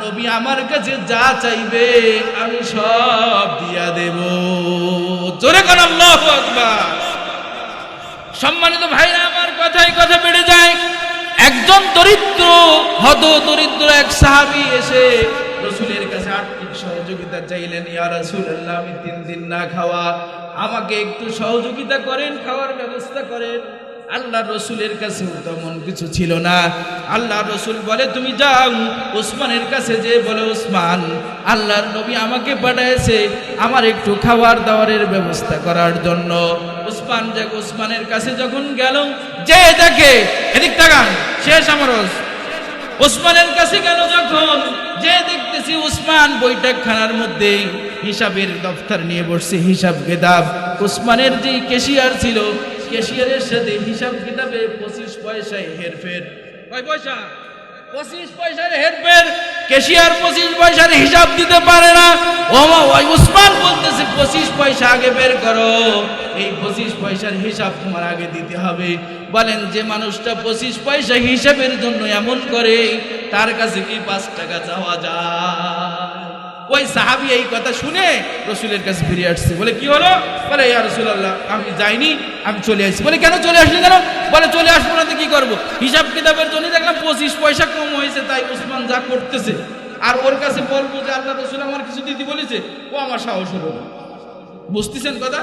নবী আমার কাছে যা চাইবে আমি সব দিয়া দেব। জোরে কোন আল্লাহু আকবার। সম্মানিত ভাইরা আমার, কথায় কথা বেড়ে যায়। একজন দরিদ্র দরিদ্র এক সাহাবী এসে রাসূলের কাছে আর্থিক সহযোগিতা চাইলেন। ইয়া রাসূলুল্লাহ, আমি 3 দিন না খাওয়া, আমাকে একটু সহযোগিতা করেন, খাওয়ার ব্যবস্থা করেন। আল্লাহ রসুলের কাছে তেমন কিছু ছিল না। আল্লাহ রসুল বলে, তুমি যাও ওসমানের কাছে, যে বলে, ওসমান, আল্লাহর নবী আমাকে পাঠাইছে আমার একটু খাবার দাবারের ব্যবস্থা করার জন্য। ওসমান যাক, ওসমানের কাছে যখন গেল, যে দেখে, এদিক তাকান, শেষ আমার ওসমানের কাছে গেল যখন, যে দেখতেছি ওসমান বৈঠকখানার মধ্যে হিসাবের দফতর নিয়ে বসছে, হিসাব কিতাব। ওসমানের যে ক্যাশিয়ার ছিল, ক্যাশিয়ারের সাথে হিসাব কিতাবে 25 পয়সায় হেরফের। কয় পয়সা? 25 পয়সার হেরফের। ক্যাশিয়ার 25 পয়সার হিসাব দিতে পারে না। ওসমান বলতেছে, 25 পয়সা আগে বের করো, এই 25 পয়সার হিসাব তোমার আগে দিতে হবে। বলেন, যে মানুষটা 25 পয়সা হিসাবের জন্য এমন করে, তার কাছে কি 5 টাকা চাওয়া যায়? ওই সাহাবী এই কথা শুনে রসুলের কাছে ফিরে আসছে। বলে, কি হলো? বলে, ইয়া রাসূলুল্লাহ, আমি যাইনি, আমি চলে আসছি। বলে, কেন চলে আসলি কেন? বলে, চলে আসবো না তো কি করবো, হিসাব কিতাবের জন্য দেখলাম 25 পয়সা কম হয়েছে, তাই ওসমান যা করতেছে, আর ওর কাছে বলবো যে আল্লাহ রসুল আমার কিছু দিতে বলেছে, ও আমার সাহস হলো না। বুঝতেছেন কথা?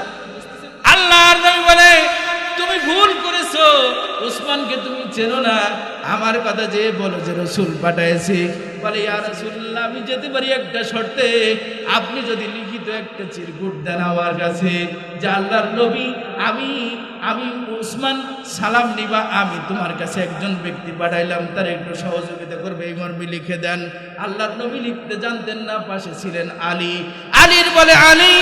আল্লাহর নবী বলে, তুমি ভুল করেছো, ওসমানকে তুমি চেনো না, আমার কথা যে বলো যে রসুল পাঠাইছে। বলে, ইয়া রাসূলুল্লাহ, আমি যেতে পারি একটা শর্তে, আপনি যদি লিখিত একটা চিরকুট দেন আমার কাছে, যে আল্লাহর নবী, আমি ওসমান সালাম নিবা, আমি তোমার কাছে একজন ব্যক্তি পাঠাইলাম, তার একটু সহযোগিতা করবে, এই মর্মে লিখে দেন। আল্লাহর নবী লিখতে জানতেন না, পাশে ছিলেন আলী। আলীর বলে, আলী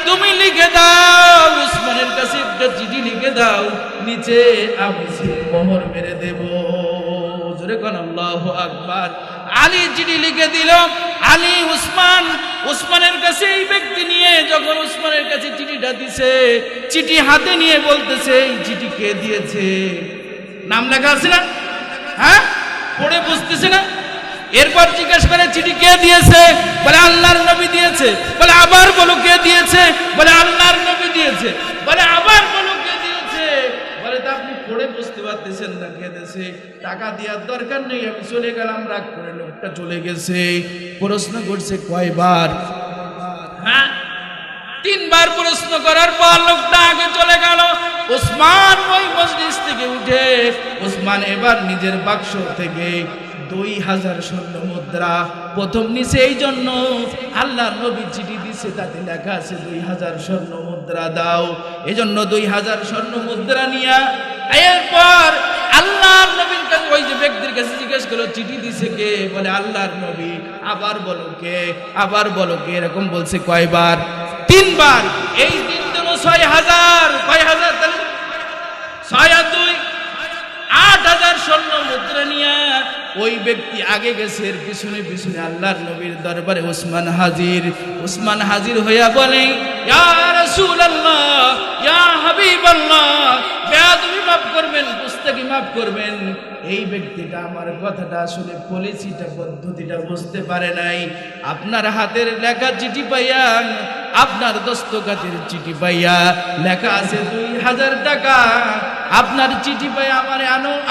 তুমি লিখে দাও, ওসমানের কাছে একটা চিঠি লিখে দাও, নিচে আমি মোহর মেরে দেব। জোরে কোন আল্লাহু আকবার। আলী চিঠি লিখে দিল। আলী ওসমানের কাছে এই ব্যক্তি নিয়ে যখন ওসমানের কাছে চিঠিটা দিছে, চিঠি হাতে নিয়ে বলতেছে, এই চিঠি কে দিয়েছে? নাম লেখা আছে না? হ্যাঁ, পড়ে বুঝতেছে না? এরপর জিজ্ঞেস করে, চিঠি কে দিয়েছে? বলে, আল্লাহর নবী দিয়েছে। বলে, আবার বলো কে দিয়েছে? বলে, আল্লাহর নবী দিয়েছে। বলে, আবার বলো কে দিয়েছে? বলে, তা আপনি পড়ে বুঝতে পারতেছেন না কে দিয়েছে? টাকা দেওয়ার দরকার নেই, আমি চলে গেলাম, রাগ করে লোকটা চলে গেছে। প্রশ্ন করছে কয়বার? হ্যাঁ, 3 বার প্রশ্ন করার পর লোকটা আগে চলে গেল। ওসমান ওই মজলিস থেকে উঠে, ওসমান এবার নিজের বাক্স থেকে 2000 স্বর্ণ মুদ্রা প্রথম নিচে, এই জন্য আল্লাহর নবী চিঠি দিছে, তাতে লেখা আছে 2000 স্বর্ণ মুদ্রা দাও, এই জন্য 2000 স্বর্ণ মুদ্রা নিয়া এরপর আল্লাহর নবীর কাছে, ওই যে ব্যক্তির কাছে জিজ্ঞেস করলো, চিঠি দিছে কে? বলে, আল্লাহর নবী। আবার বলো কে? আবার বলো কে? এরকম বলছে কয়বার? 3 বার। এই 3 জন্য 6000, কয় হাজার? তাহলে 6 আর 2 8000 স্বর্ণ মুদ্রা নিয়ে ওই ব্যক্তি আগে গেছে, এর পিছনে পিছনে আল্লাহর নবীর দরবারে ওসমান হাজির হইয়া বলে, ইয়া রাসূলুল্লাহ, ইয়া হাবিবাল্লাহ, বেয়াদবি মাফ করবেন, পুস্তকি মাফ করবেন, এই ব্যক্তিটা আমার কথাটা আসলে পলিসিটা, পদ্ধতিটা বুঝতে পারে নাই। আপনার হাতের লেখা চিঠি পাইয়া, আপনার দস্তখতের চিঠি পাইয়া লেখা আছে 2000 টাকা। আপনার চিঠি পাই আমার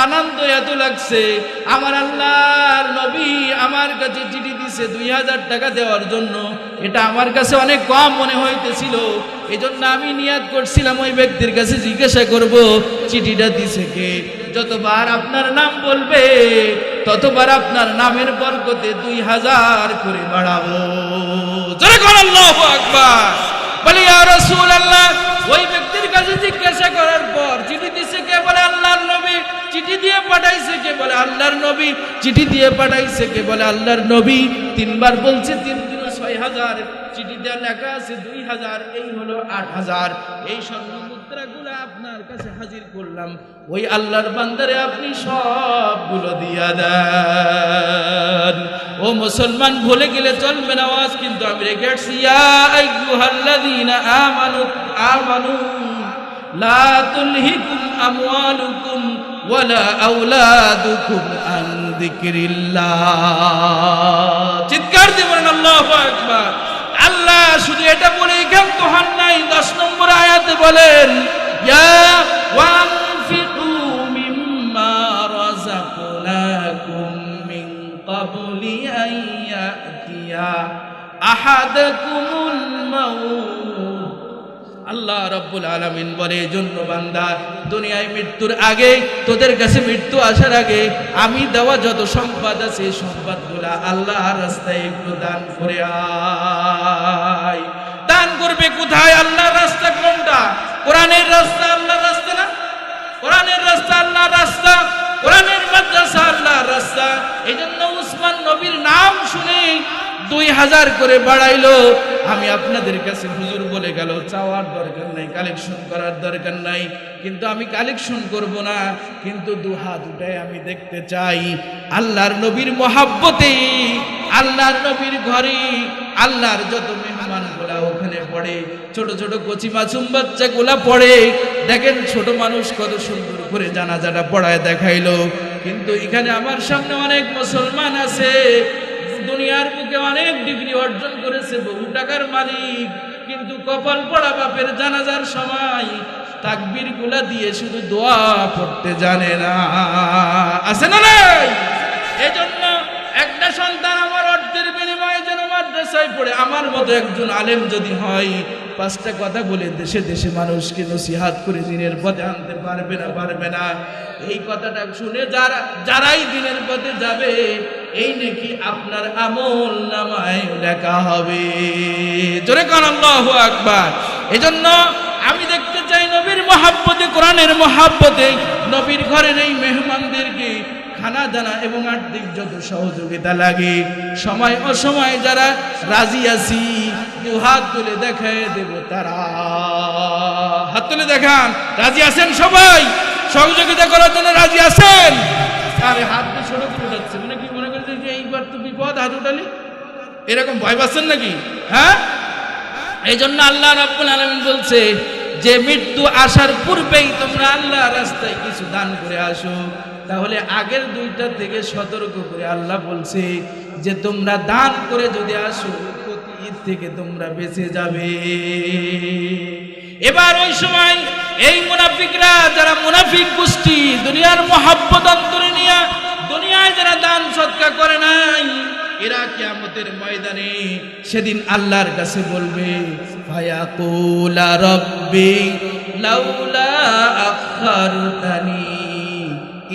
আনন্দ এত লাগছে, আমার আল্লাহর নবী আমার কাছে চিঠি দিছে 2000 টাকা দেওয়ার জন্য, এটা আমার কাছে অনেক কম মনে হইতেছিল, এজন্য আমি নিয়াত করছিলাম ওই ব্যক্তির কাছে জিজ্ঞাসা করব চিঠিটা দিছে কে। যতবার আপনার নাম বলবে, ততবার আপনার নামের বরকতে 2000 করে বাড়াবো। জোরে বল আল্লাহু আকবার। বলে, ইয়া রাসূলুল্লাহ, ওই ব্যক্তির কাছে জিজ্ঞাসা করার পর, চিঠি দিছে কে? বলে, আল্লাহর নবী। চিঠি দিয়ে পাঠাইছে কে? বলে, আল্লাহর নবী। চিঠি দিয়ে পাঠাইছে কে? বলে, আল্লাহর নবী। 3 বার বলছে, 3 × 6000, চিঠি দেওয়া লেখা আছে 2000, এই হলো 8000। এই স্বর্ণ মুদ্রাগুলো আপনার কাছে হাজির করলাম, ওই আল্লাহর বান্দারে আপনি সবগুলো দিয়া দেন। ও মুসলমান, ভুলে গেলে চলবে না, আওয়াজ কিন্তু আমি রেখে আসছি। ইয়া আইয়ুহাল্লাযীনা আমানু লা তুলহিকুম আমওয়ালুকুম ওয়ালা আওলাদুকুম আন যিকরিল্লাহ। শুধু এটা বলেই ক্ষান্ত হন নাই, 10 নম্বর আয়াতে বলেন ইয়া ওয়ানফিকু মিম্মা রাযাকনাকুম মিন ক্বাবলি আন ইয়াতিয়া আহাদাকুমুল মাউত। আল্লাহ রাব্বুল আলামিন বলে, এজন্য বান্দা দুনিয়ায় মৃত্যুর আগে, তোদের কাছে মৃত্যু আসার আগে আমি দেওয়া যত সম্পদ আছে এই সম্পদগুলা আল্লাহর রাস্তায় একটু দান করে আয়। দান করবে কোথায়? আল্লাহর রাস্তা কোনটা? কোরআনের রাস্তা আল্লাহর রাস্তা না? কোরআনের রাস্তা আল্লাহর রাস্তা, কোরআনের মাদ্রাসা আল্লাহর রাস্তা। এজন্য উসমান নবীর নাম শুনে 2000 করে বাড়াইলো। আমি আপনাদের কাছে হুজুর বলে গেল, চাওয়ার দরকার নাই, কালেকশন করার দরকার নাই, কিন্তু আমি কালেকশন করব না, কিন্তু দুহাত উঠায় আমি দেখতে চাই আল্লাহর নবীর মহাব্বতে, আল্লাহর নবীর ঘরে আল্লাহর যত মেহমান গুলা ওখানে পড়ে, ছোট ছোট কচি মাসুম বাচ্চা গুলা পড়ে, দেখেন ছোট মানুষ কত সুন্দর করে জানাজাটা পড়ায় দেখাইলো। কিন্তু এখানে আমার সামনে অনেক মুসলমান আছে, দুনিয়ার বুকে অনেক ডিগ্রি অর্জন করেছে, বহু টাকার মালিক, কিন্তু কপাল পড়া বাপের জানাজার সময় তাকবীর গুলা দিয়ে শুধু দোয়া পড়তে জানে না। আছে না নাই? এজন্য একটা সন্তান আমার অর্থের বিনিময়ে যেন মাদ্রাসায় পড়ে আমার মতো একজন আলেম যদি হয়, 5টা কথা বলে দেশে দেশে মানুষকে নসিহাত করে দিনের পথে আনতে পারবে না। এই কথাটা শুনে যারাই দিনের পথে যাবে, এই নাকি আপনার আমল নামায় লেখা হবে। জোরে কোন আল্লাহু আকবার। এজন্য আমি দেখতে চাই নবীর মহাব্বতে, কোরআনের মহাব্বতে নবীর ঘরের এই মেহমানদেরকে খানা দানা এবং আর্থিক যত সহযোগিতা লাগে, সময় অসময় যারা রাজি আছি, হাত তুলে দেখায় দেব। তারা হাত তুলে দেখান, রাজি আছেন? সবাই সহযোগিতা করার জন্য রাজি আছেন? আরে হাত দিয়ে ছোট করে যাচ্ছে, মানে কি মনে করছে যে এইবার তো বিপদ, হাত উঠালি, এরকম ভয় পাচ্ছেন নাকি? হ্যাঁ, এই জন্য আল্লাহ রাব্বুল আলামিন বলছে যে মৃত্যু আসার পূর্বেই তোমরা আল্লাহর রাস্তায় কিছু দান করে আসো। তাহলে আগের 2টা থেকে সতর্ক করে আল্লাহ বলছে যে তোমরা দান করে যদি আসো, প্রতি থেকে তোমরা বেঁচে যাবে। এবার ওই সময় এই মুনাফিকরা, যারা মুনাফিক গোষ্ঠী, দুনিয়ার মহাব্বত অন্তরে নিয়ে দুনিয়ায় যারা দান সদকা করে নাই, এরা কিয়ামতের ময়দানে সেদিন আল্লাহর কাছে বলবে, ফায়াকুলা রাব্বি লাউলা আখারতানি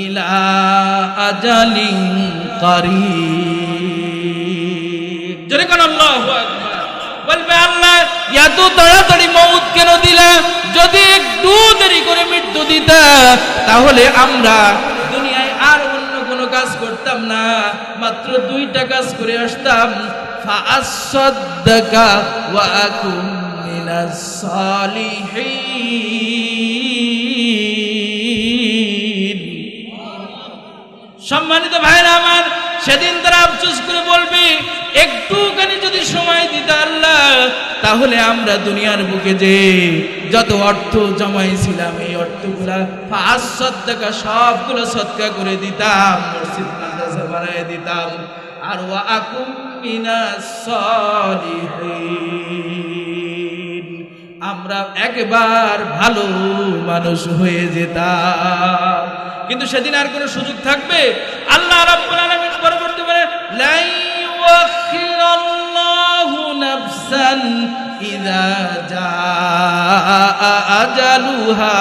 ইলা আজালিন কারীব। জোরে কোন আল্লাহু আকবার। বলবে, আল্লাহ এত তাড়াতাড়ি মউত কেন দিলা? যদি একটু দেরি করে মৃত্যু দিতা, তাহলে আমরা দুনিয়ায় আর অন্য কোনো কাজ করতাম না, মাত্র 2টা কাজ করে আসতাম। ফাআসাদদাকা ওয়া আকুম মিনাস সালিহিন। সম্মানিত ভাইরা আমার, সেদিন তারা আফসোস করে বলবে, একটুখানি যদি সময় দিতে আল্লাহ, তাহলে আমরা দুনিয়ার বুকে যে যত অর্থ জমাইছিলাম, এই অর্থগুলা 500 টাকা সবগুলো সদকা করে দিতাম, মসজিদ মাদ্রাসা বানায় দিতাম, আর ওয়া আকুম মিনাস সালিহিন, আমরা একবার ভালো মানুষ হয়ে যেতাম। কিন্তু সেদিন আর কোনো সুযোগ থাকবে? আল্লাহ রাব্বুল আলামিন পরবর্তী বলে, লা ইউআখিরুল্লাহু নাফসান ইযা জাআ আজালুহা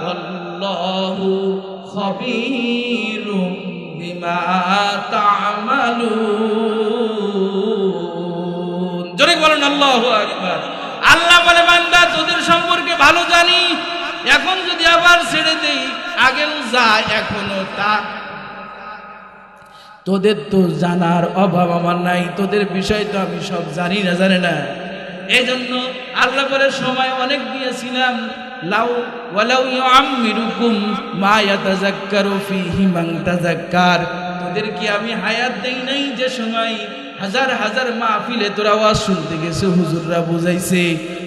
ওয়াল্লাহু খাবীরুম বিমা তা'মালুন। জোরে বলেন আল্লাহু আকবার। আল্লাহ বলে, বান্দা তোদের সম্পর্কে ভালো জানি, এখন যদি আবার ছেড়ে দেই, আগেও যা এখনো তা, তোদের তো জানার অভাব আমার নাই, তোদের বিষয় তো আমি সব জানি না, জানে না। এই জন্য আল্লাহ বলে, সময় অনেক দিয়েছিলাম, লাউ ওয়ালাউ ইউআম্মিরুকুম মা ইয়াতাযাক্কারু ফীহি মান তাযাক্কার, তোদের কি আমি হায়াত দেই নাই যে সময় হাজার হাজার মাহফিলে তোরা ওয়াজ শুনতে গেছে, হুজুররা বুঝাইছে,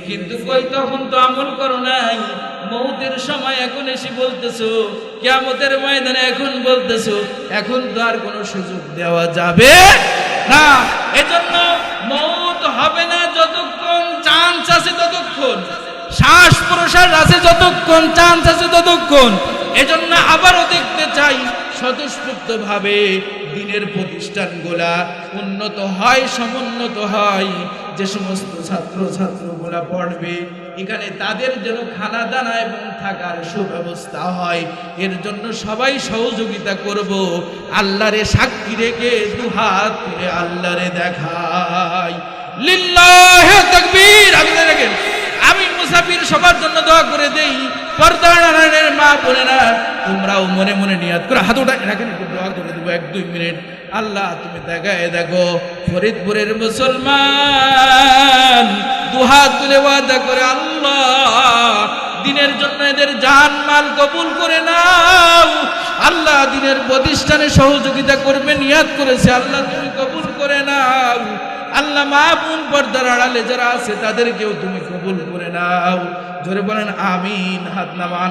কিন্তু কই তখন তো আমল করো নাই। মউতের সময় এখন এসে বলতেছো, কিয়ামতের ময়দানে এখন বলতেছো, এখন তো আর কোনো সুযোগ দেওয়া যাবে না। এজন্য মউত হবে না চান্স আছে ততক্ষণ, শ্বাস প্রশ্বাস আছে যতক্ষণ, চান্স আছে ততক্ষণ। এজন্য আবারও দেখতে চাই স্বতঃস্ফূর্ত ভাবে দিনের প্রতিষ্ঠানগুলা উন্নত হয়, সমুন্নত হয়। যে সমস্ত ছাত্র ছাত্রীগুলা পড়বে এখানে তাদের যেন খানা দানা এবং থাকার সুব্যবস্থা হয়, এর জন্য সবাই সহযোগিতা করব। আল্লাহরে সাক্ষী রেখে দুহাত তুলে আল্লাহরে দেখাই, লিল্লাহি তাকবীর। আপনি দেখেন আমি মুসাফির সবার জন্য দোয়া করে দেই। পর্দার মা বোনেরা তোমরাও মনে মনে নিয়াত করে হাত উঠায় রাখেন, একটু দোয়া করে দেবো 1-2 মিনিট। আল্লাহ তুমি দেখায় দেখো ফরিদপুরের মুসলমান দুহাত তুলে ওয়াদা করে, আল্লাহ দিনের জন্য এদের জান মাল কবুল করে নাও। আল্লাহ দিনের প্রতিষ্ঠানে সহযোগিতা করবে নিয়াত করেছে, আল্লাহ তুমি কবুল করে নাও। আল্লাহ মা বোন পর্দার আড়ালে যারা আছে তাদেরকেও তুমি কবুল করে নাও। জোরে বলেন আমিন। হাত নামান।